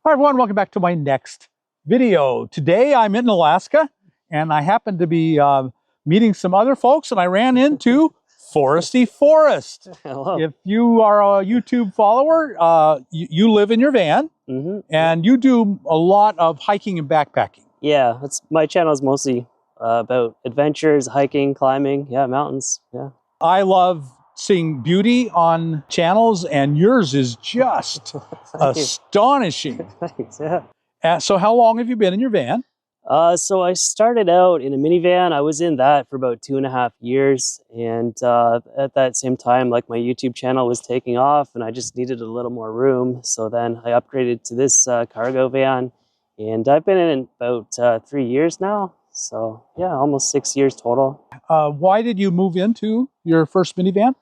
Hi everyone, welcome back to my next video. Today I'm in Alaska and I happen to be meeting some other folks and I ran into Foresty Forest. Hello. If you are a YouTube follower, you live in your van and you do a lot of hiking and backpacking. Yeah, my channel is mostly about adventures, hiking, climbing, mountains, I love seeing beauty on channels and yours is just astonishing. Thanks, yeah. So how long have you been in your van? So I started out in a minivan. I was in that for about 2.5 years. And at that same time, like my YouTube channel was taking off and I just needed a little more room. So then I upgraded to this cargo van and I've been in it about 3 years now. So yeah, almost 6 years total. Why did you move into your first minivan?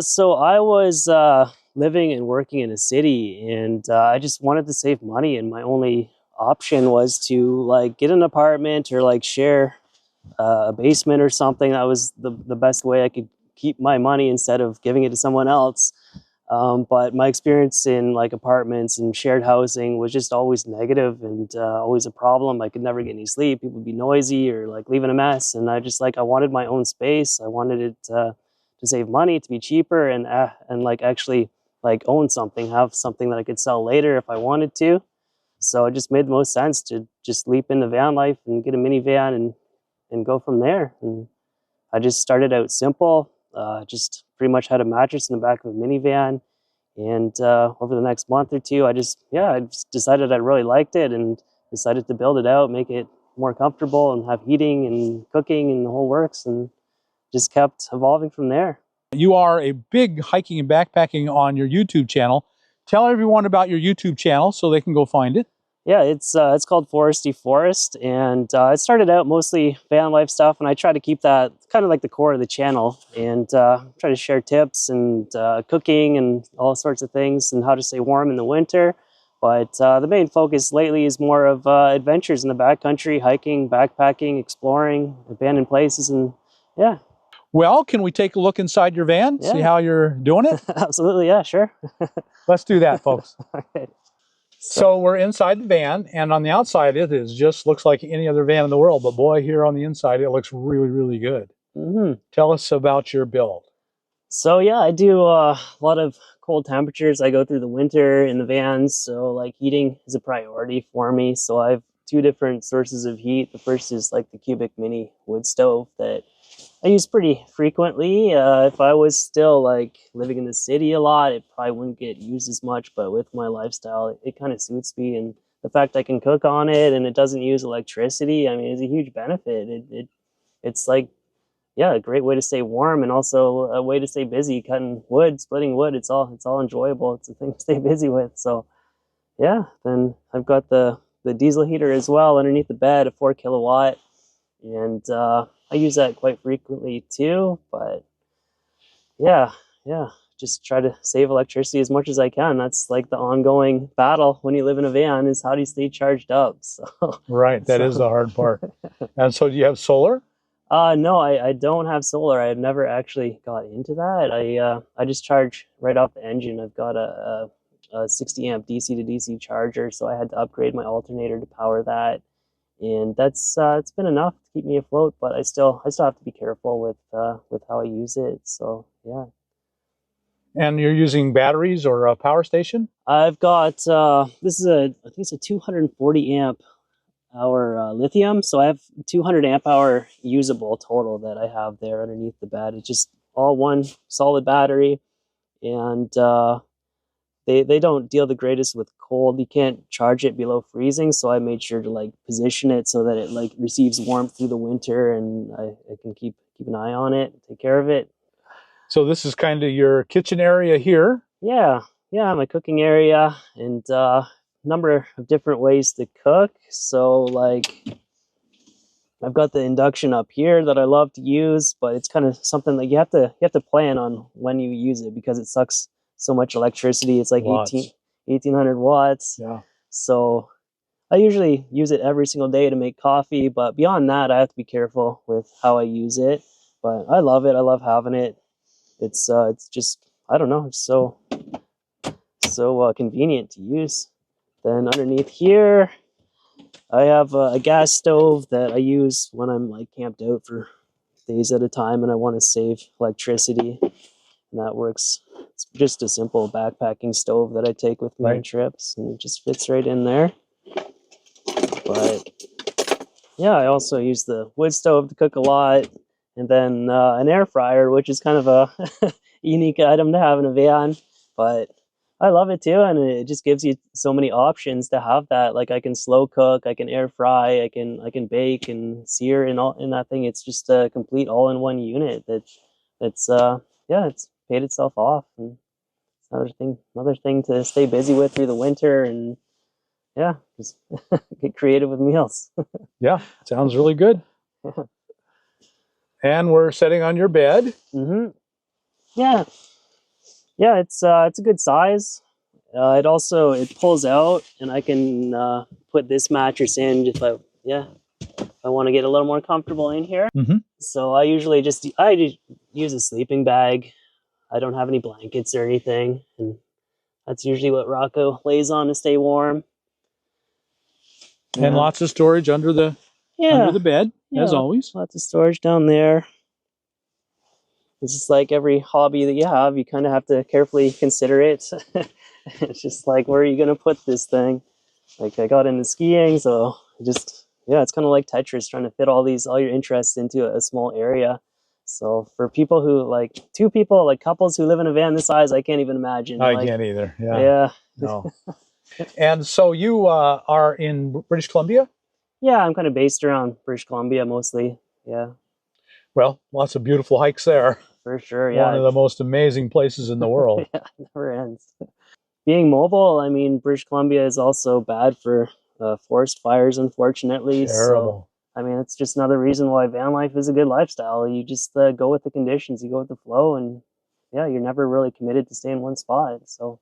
So I was living and working in a city and I just wanted to save money, and my only option was to like get an apartment or like share a basement or something. That was the best way I could keep my money instead of giving it to someone else. But my experience in like apartments and shared housing was just always negative and always a problem. I could never get any sleep. People would be noisy or like leaving a mess. And I wanted my own space. I wanted it to save money, to be cheaper, and like actually like own something, have something that I could sell later if I wanted to. So it just made the most sense to just leap into van life and get a minivan and go from there. And I just started out simple, just pretty much had a mattress in the back of a minivan. And over the next month or two, I just decided I really liked it and decided to build it out, make it more comfortable and have heating and cooking and the whole works, and just kept evolving from there. You are a big hiking and backpacking on your YouTube channel. Tell everyone about your YouTube channel so they can go find it. Yeah, it's called Foresty Forest, and it started out mostly van life stuff, and I try to keep that kind of like the core of the channel, and try to share tips and cooking and all sorts of things and how to stay warm in the winter. But the main focus lately is more of adventures in the backcountry, hiking, backpacking, exploring, abandoned places, and yeah. Well, can we take a look inside your van, see how you're doing it? Absolutely, yeah, sure. Let's do that, folks. Okay. So we're inside the van, and on the outside it looks like any other van in the world, but boy, here on the inside it looks really, really good. Tell us about your build. So yeah, I do a lot of cold temperatures. I go through the winter in the vans, so like heating is a priority for me. So I have 2 different sources of heat. The first is like the cubic mini wood stove that I use pretty frequently. If I was still like living in the city a lot, it probably wouldn't get used as much, but with my lifestyle, it kind of suits me. And the fact I can cook on it and it doesn't use electricity, I mean, it's a huge benefit. It's like, yeah, a great way to stay warm and also a way to stay busy cutting wood, splitting wood. It's all enjoyable. It's a thing to stay busy with. So yeah, then I've got the diesel heater as well underneath the bed, a 4 kilowatt. And I use that quite frequently too, but yeah, just try to save electricity as much as I can. That's like the ongoing battle when you live in a van, is how do you stay charged up? So right, that is the hard part. And so do you have solar? No, I don't have solar. I've never actually got into that. I just charge right off the engine. I've got a 60 amp DC to DC charger, so I had to upgrade my alternator to power that. And that's it's been enough to keep me afloat, but I still have to be careful with how I use it. So yeah. And you're using batteries or a power station? I've got this is I think it's a 240 amp hour lithium. So I have 200 amp hour usable total that I have there underneath the bed. It's just all one solid battery, and they don't deal the greatest with cold. You can't charge it below freezing, so I made sure to like position it so that it like receives warmth through the winter, and I can keep an eye on it, take care of it. So this is kind of your kitchen area here. Yeah, my cooking area, and number of different ways to cook. So like I've got the induction up here that I love to use, but it's kind of something that you have to plan on when you use it because it sucks so much electricity. It's like 1800 watts. Yeah. So I usually use it every single day to make coffee, but beyond that, I have to be careful with how I use it. But I love it. I love having it. It's just, I don't know, it's so convenient to use Then underneath here, I have a gas stove that I use when I'm like camped out for days at a time and I want to save electricity. And that works. It's just a simple backpacking stove that I take with me on trips, and it just fits right in there. But yeah, I also use the wood stove to cook a lot, and then an air fryer, which is kind of a unique item to have in a van. But I love it too, and it just gives you so many options to have that. Like I can slow cook, I can air fry, I can bake and sear and all in that thing. It's just a complete all-in-one unit that's yeah, it's paid itself off, and it's another thing to stay busy with through the winter, and yeah, just get creative with meals. Yeah, sounds really good. And we're sitting on your bed. Mm-hmm. Yeah, yeah, it's a good size. It pulls out, and I can put this mattress in if I want to get a little more comfortable in here. Mm-hmm. So I usually just use a sleeping bag. I don't have any blankets or anything, and that's usually what Rocco lays on to stay warm. And lots of storage under the bed, as always. Lots of storage down there. It's just like every hobby that you have, you kind of have to carefully consider it. It's just like, where are you going to put this thing? Like I got into skiing, so it's kind of like Tetris, trying to fit all your interests into a small area. So for people who couples who live in a van this size, I can't even imagine. I can't either. Yeah. Yeah. No. And so you are in British Columbia? Yeah, I'm kind of based around British Columbia mostly. Yeah. Well, lots of beautiful hikes there. For sure, yeah. One of the most amazing places in the world. Yeah, it never ends. Being mobile, I mean, British Columbia is also bad for forest fires, unfortunately. Terrible. So, I mean, it's just another reason why van life is a good lifestyle. You just go with the conditions, you go with the flow, and yeah, you're never really committed to stay in one spot. So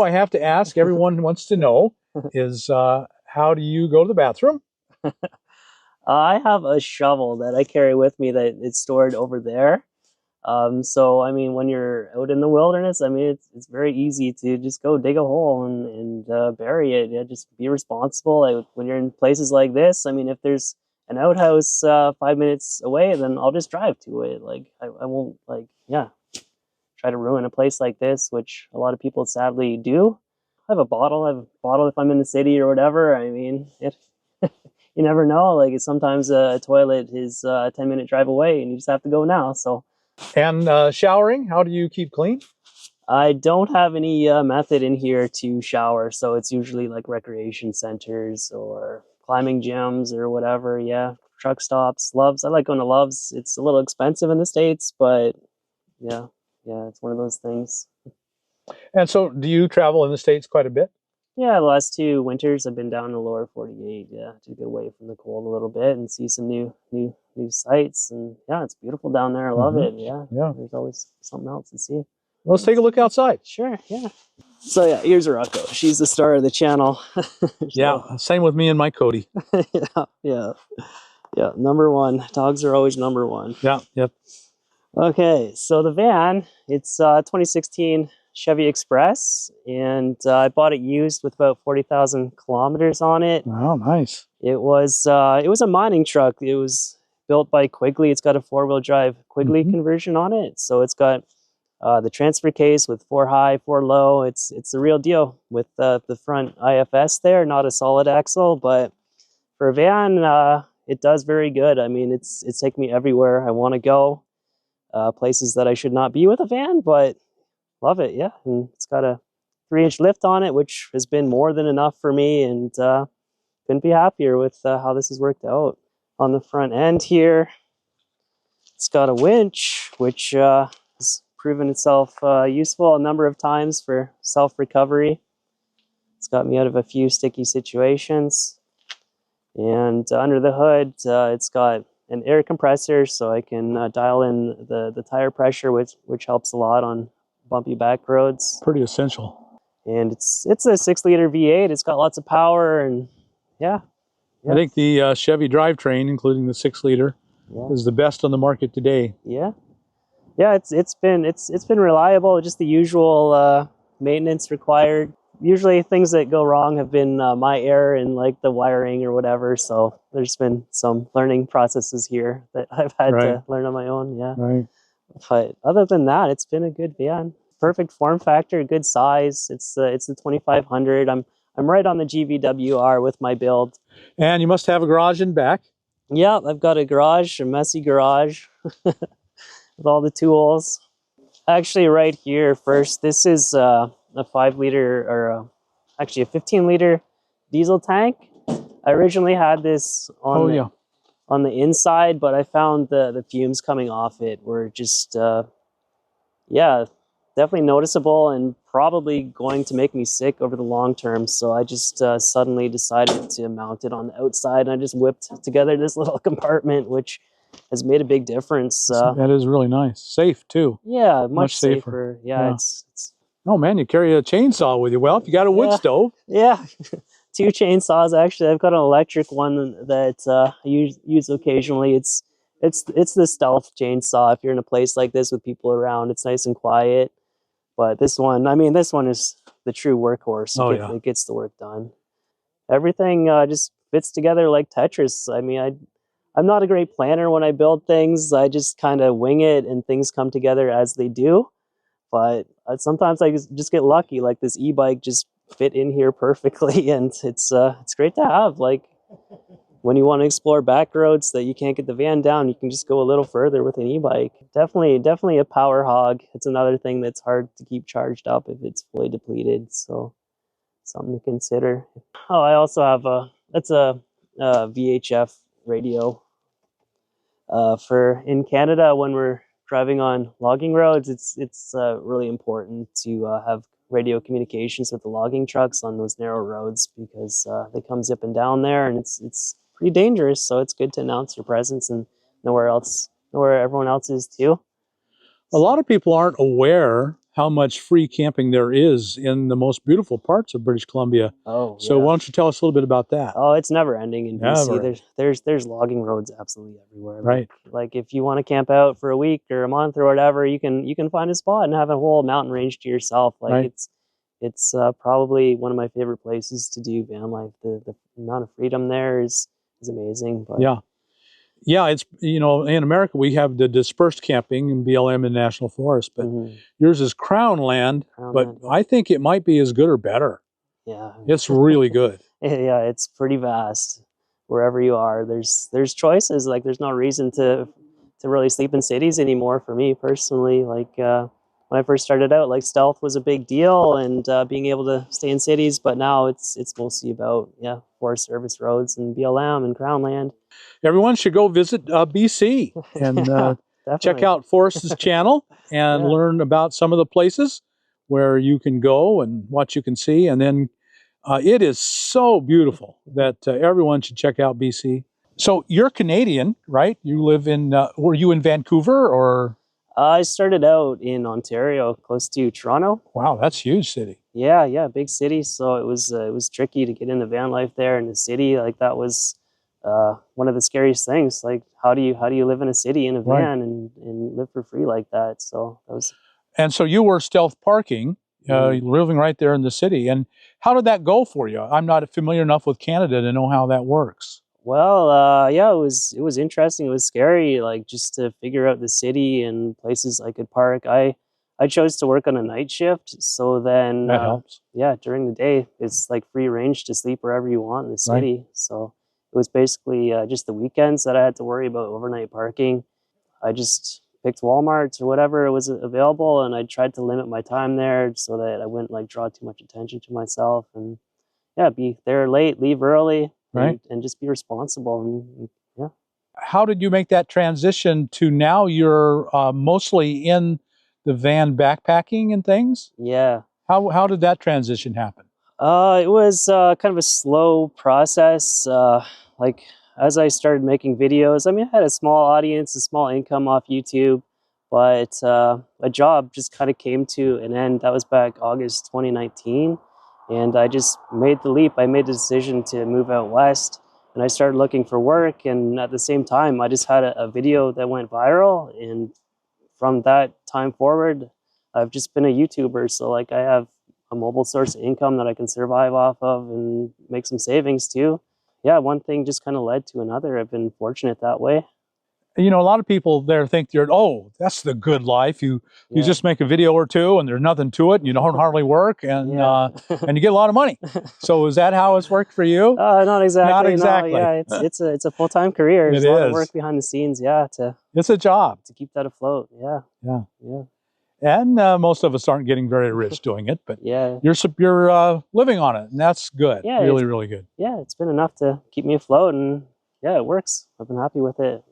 I have to ask, everyone wants to know, is how do you go to the bathroom? I have a shovel that I carry with me that it's stored over there. So, I mean, when you're out in the wilderness, I mean, it's very easy to just go dig a hole and bury it. Yeah, just be responsible. When you're in places like this, I mean, if there's an outhouse 5 minutes away, then I'll just drive to it. Like, I won't, try to ruin a place like this, which a lot of people sadly do. I have a bottle if I'm in the city or whatever. I mean, you never know. Like, sometimes a toilet is a 10-minute drive away, and you just have to go now, so. And showering, how do you keep clean? I don't have any method in here to shower, so it's usually like recreation centers or climbing gyms or whatever. Yeah, truck stops, Loves. I like going to Loves. It's a little expensive in the States, but yeah, it's one of those things. And so do you travel in the States quite a bit? Yeah, the last 2 winters I've been down in the lower 48, to get away from the cold a little bit and see some new sights. And yeah, it's beautiful down there. I love it. Yeah. There's always something else to see. Let's take a look outside. Sure, yeah. So yeah, here's Rocco. She's the star of the channel. Yeah, same with me and my Cody. Yeah. Number one. Dogs are always number one. Yeah, yep. Okay, so the van, it's 2016 Chevy Express, and I bought it used with about 40,000 kilometers on it. Oh, nice. It was a mining truck. It was built by Quigley. It's got a 4-wheel drive Quigley conversion on it. So it's got the transfer case with 4 high, 4 low. It's the real deal with the front IFS there, not a solid axle, but for a van, it does very good. I mean, it's taken me everywhere I want to go. Places that I should not be with a van, but love it, yeah. And it's got a 3-inch lift on it, which has been more than enough for me, and couldn't be happier with how this has worked out. On the front end here, it's got a winch, which has proven itself useful a number of times for self-recovery. It's got me out of a few sticky situations. And under the hood, it's got an air compressor, so I can dial in the tire pressure, which helps a lot on bumpy back roads. Pretty essential. And it's a 6-liter V8. It's got lots of power, and yeah. I think the Chevy drivetrain, including the 6-liter, is the best on the market today. Yeah, it's been reliable. Just the usual maintenance required. usually things that go wrong have been my error in like the wiring or whatever. So there's been some learning processes here that I've had to learn on my own. Yeah. Right. But other than that, it's been a good van. Perfect form factor, good size. It's the 2500. I'm right on the GVWR with my build. And you must have a garage in back. Yeah, I've got a garage, a messy garage with all the tools. Actually, right here first, this is a 5-liter or actually a 15-liter diesel tank. I originally had this on on the inside, but I found the fumes coming off it were just yeah, definitely noticeable and probably going to make me sick over the long term. So I just suddenly decided to mount it on the outside, and I just whipped together this little compartment, which has made a big difference. That is really nice. Safe too. Yeah, much safer. Yeah, it's oh man, you carry a chainsaw with you. Well, if you got a wood stove. Yeah. 2 chainsaws actually. I've got an electric one that I use occasionally. It's the stealth chainsaw. If you're in a place like this with people around, it's nice and quiet. But this one, I mean, this one is the true workhorse. It gets the work done. Everything just fits together like Tetris. I mean, I'm not a great planner when I build things. I just kind of wing it and things come together as they do. But sometimes I just get lucky, like this e-bike just fit in here perfectly, and it's great to have. Like when you want to explore back roads that you can't get the van down, you can just go a little further with an e-bike. Definitely a power hog. It's another thing that's hard to keep charged up if it's fully depleted, so something to consider. Oh, I also have a VHF radio. For in Canada, when we're driving on logging roads, it's really important to have radio communications with the logging trucks on those narrow roads, because they come zipping down there, and it's pretty dangerous. So it's good to announce your presence and know where everyone else is too. A lot of people aren't aware how much free camping there is in the most beautiful parts of British Columbia. Oh, so why don't you tell us a little bit about that? Oh, it's never ending in BC. There's logging roads absolutely everywhere. Right. Like if you want to camp out for a week or a month or whatever, you can find a spot and have a whole mountain range to yourself. Like it's probably one of my favorite places to do van life. The amount of freedom there is amazing. But yeah, it's, you know, in America we have the dispersed camping in BLM and National Forest, but yours is Crown land, I think it might be as good or better. Yeah. It's really good. Yeah, it's pretty vast. Wherever you are, there's choices. Like there's no reason to really sleep in cities anymore for me personally. Like when I first started out, like stealth was a big deal, and being able to stay in cities, but now it's mostly about Forest Service roads and BLM and Crown land. Everyone should go visit BC and check out Forest's channel and learn about some of the places where you can go and what you can see. And then it is so beautiful that everyone should check out BC. So you're Canadian, right? You live in, were you in Vancouver or? I started out in Ontario, close to Toronto. Wow, that's a huge city. Yeah, big city. So it was tricky to get into van life there in the city. Like that was one of the scariest things. Like how do you live in a city in a van and live for free like that? So that was. And so you were stealth parking, living right there in the city. And how did that go for you? I'm not familiar enough with Canada to know how that works. Well, yeah, it was interesting. It was scary, like just to figure out the city and places I could park. I chose to work on a night shift, so then that helps. Yeah, during the day it's like free range to sleep wherever you want in the city. So it was basically just the weekends that I had to worry about overnight parking. I just picked Walmarts or whatever was available, and I tried to limit my time there so that I wouldn't like draw too much attention to myself, and be there late, leave early. And just be responsible. And how did you make that transition to now you're mostly in the van backpacking and things? Yeah. How did that transition happen? It was kind of a slow process. Like as I started making videos, I mean, I had a small audience, a small income off YouTube, but a job just kind of came to an end. That was back August 2019. And I just made the leap. I made the decision to move out west, and I started looking for work. And at the same time, I just had a video that went viral. And from that time forward, I've just been a YouTuber. So like I have a mobile source of income that I can survive off of and make some savings too. Yeah, one thing just kind of led to another. I've been fortunate that way. You know, a lot of people there think oh, that's the good life. You just make a video or two and there's nothing to it and you don't hardly work and and you get a lot of money. So is that how it's worked for you? Not exactly. Not exactly. No, yeah, it's a full-time career. There's a lot of work behind the scenes, it's a job. To keep that afloat, Yeah. And most of us aren't getting very rich doing it, but you're living on it, and that's good. Yeah, really good. Yeah, it's been enough to keep me afloat, and yeah, it works. I've been happy with it.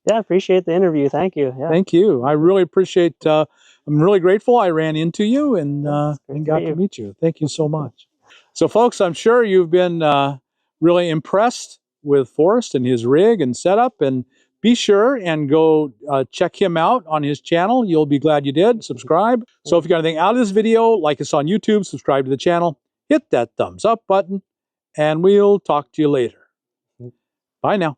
Yeah, I appreciate the interview. Thank you. Yeah. Thank you. I really appreciate. I'm really grateful I ran into you and got to meet you. Thank you so much. So, folks, I'm sure you've been really impressed with Forrest and his rig and setup, and be sure and go check him out on his channel. You'll be glad you did. Subscribe. So if you got anything out of this video, like us on YouTube, subscribe to the channel, hit that thumbs up button, and we'll talk to you later. Bye now.